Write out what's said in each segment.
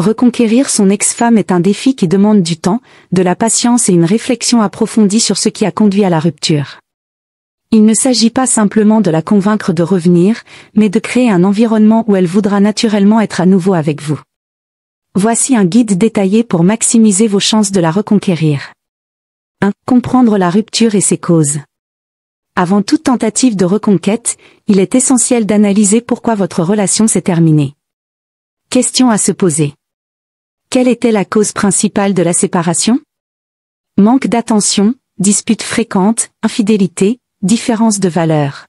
Reconquérir son ex-femme est un défi qui demande du temps, de la patience et une réflexion approfondie sur ce qui a conduit à la rupture. Il ne s'agit pas simplement de la convaincre de revenir, mais de créer un environnement où elle voudra naturellement être à nouveau avec vous. Voici un guide détaillé pour maximiser vos chances de la reconquérir. 1. Comprendre la rupture et ses causes. Avant toute tentative de reconquête, il est essentiel d'analyser pourquoi votre relation s'est terminée. Question à se poser. Quelle était la cause principale de la séparation? Manque d'attention, disputes fréquentes, infidélité, différence de valeurs.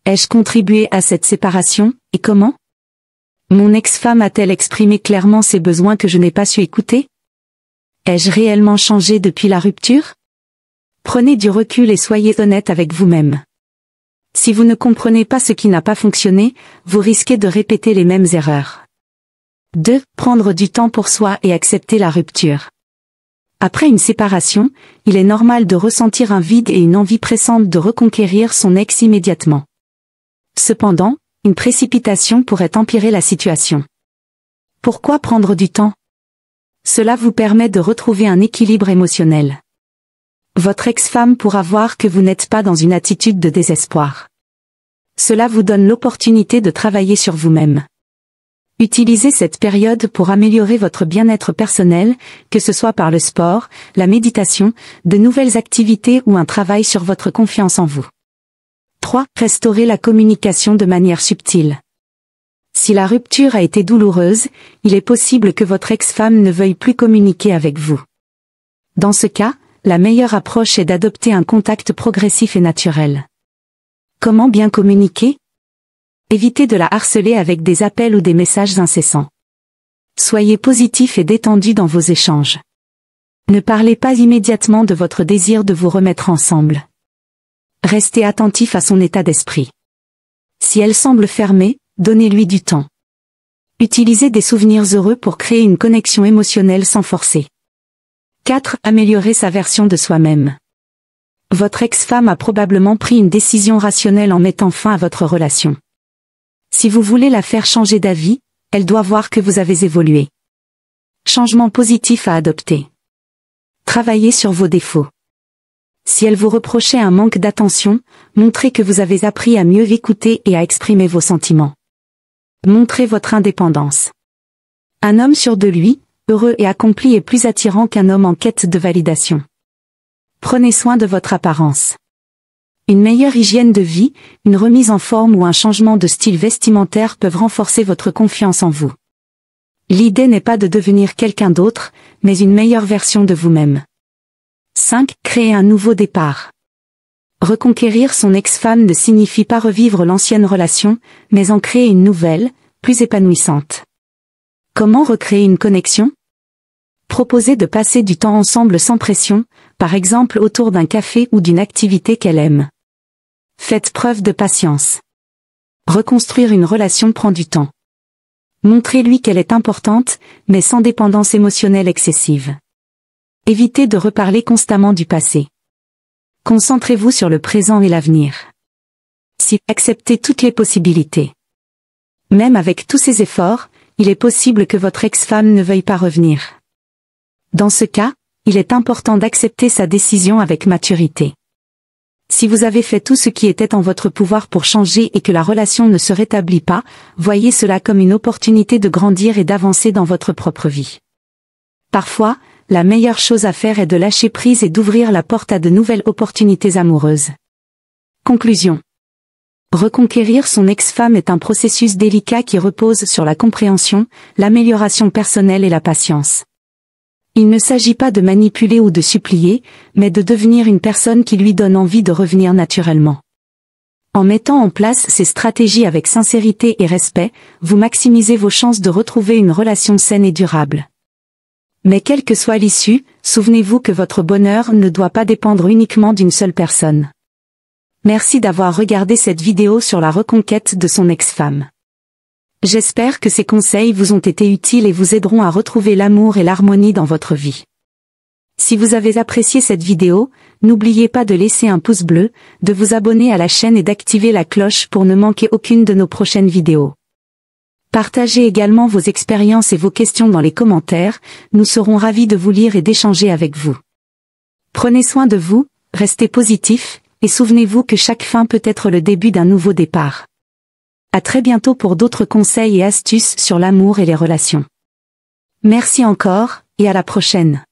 Ai-je contribué à cette séparation, et comment? Mon ex-femme a-t-elle exprimé clairement ses besoins que je n'ai pas su écouter? Ai-je réellement changé depuis la rupture? Prenez du recul et soyez honnête avec vous-même. Si vous ne comprenez pas ce qui n'a pas fonctionné, vous risquez de répéter les mêmes erreurs. 2. Prendre du temps pour soi et accepter la rupture. Après une séparation, il est normal de ressentir un vide et une envie pressante de reconquérir son ex immédiatement. Cependant, une précipitation pourrait empirer la situation. Pourquoi prendre du temps? Cela vous permet de retrouver un équilibre émotionnel. Votre ex-femme pourra voir que vous n'êtes pas dans une attitude de désespoir. Cela vous donne l'opportunité de travailler sur vous-même. Utilisez cette période pour améliorer votre bien-être personnel, que ce soit par le sport, la méditation, de nouvelles activités ou un travail sur votre confiance en vous. 3. Restaurer la communication de manière subtile. Si la rupture a été douloureuse, il est possible que votre ex-femme ne veuille plus communiquer avec vous. Dans ce cas, la meilleure approche est d'adopter un contact progressif et naturel. Comment bien communiquer? Évitez de la harceler avec des appels ou des messages incessants. Soyez positif et détendu dans vos échanges. Ne parlez pas immédiatement de votre désir de vous remettre ensemble. Restez attentif à son état d'esprit. Si elle semble fermée, donnez-lui du temps. Utilisez des souvenirs heureux pour créer une connexion émotionnelle sans forcer. 4. Améliorer sa version de soi-même. Votre ex-femme a probablement pris une décision rationnelle en mettant fin à votre relation. Si vous voulez la faire changer d'avis, elle doit voir que vous avez évolué. Changement positif à adopter. Travaillez sur vos défauts. Si elle vous reprochait un manque d'attention, montrez que vous avez appris à mieux écouter et à exprimer vos sentiments. Montrez votre indépendance. Un homme sûr de lui, heureux et accompli est plus attirant qu'un homme en quête de validation. Prenez soin de votre apparence. Une meilleure hygiène de vie, une remise en forme ou un changement de style vestimentaire peuvent renforcer votre confiance en vous. L'idée n'est pas de devenir quelqu'un d'autre, mais une meilleure version de vous-même. 5. Créer un nouveau départ. Reconquérir son ex-femme ne signifie pas revivre l'ancienne relation, mais en créer une nouvelle, plus épanouissante. Comment recréer une connexion? Proposez de passer du temps ensemble sans pression, par exemple autour d'un café ou d'une activité qu'elle aime. Faites preuve de patience. Reconstruire une relation prend du temps. Montrez-lui qu'elle est importante, mais sans dépendance émotionnelle excessive. Évitez de reparler constamment du passé. Concentrez-vous sur le présent et l'avenir. Acceptez toutes les possibilités. Même avec tous ces efforts, il est possible que votre ex-femme ne veuille pas revenir. Dans ce cas, il est important d'accepter sa décision avec maturité. Si vous avez fait tout ce qui était en votre pouvoir pour changer et que la relation ne se rétablit pas, voyez cela comme une opportunité de grandir et d'avancer dans votre propre vie. Parfois, la meilleure chose à faire est de lâcher prise et d'ouvrir la porte à de nouvelles opportunités amoureuses. Conclusion. Reconquérir son ex-femme est un processus délicat qui repose sur la compréhension, l'amélioration personnelle et la patience. Il ne s'agit pas de manipuler ou de supplier, mais de devenir une personne qui lui donne envie de revenir naturellement. En mettant en place ces stratégies avec sincérité et respect, vous maximisez vos chances de retrouver une relation saine et durable. Mais quelle que soit l'issue, souvenez-vous que votre bonheur ne doit pas dépendre uniquement d'une seule personne. Merci d'avoir regardé cette vidéo sur la reconquête de son ex-femme. J'espère que ces conseils vous ont été utiles et vous aideront à retrouver l'amour et l'harmonie dans votre vie. Si vous avez apprécié cette vidéo, n'oubliez pas de laisser un pouce bleu, de vous abonner à la chaîne et d'activer la cloche pour ne manquer aucune de nos prochaines vidéos. Partagez également vos expériences et vos questions dans les commentaires, nous serons ravis de vous lire et d'échanger avec vous. Prenez soin de vous, restez positifs, et souvenez-vous que chaque fin peut être le début d'un nouveau départ. À très bientôt pour d'autres conseils et astuces sur l'amour et les relations. Merci encore, et à la prochaine.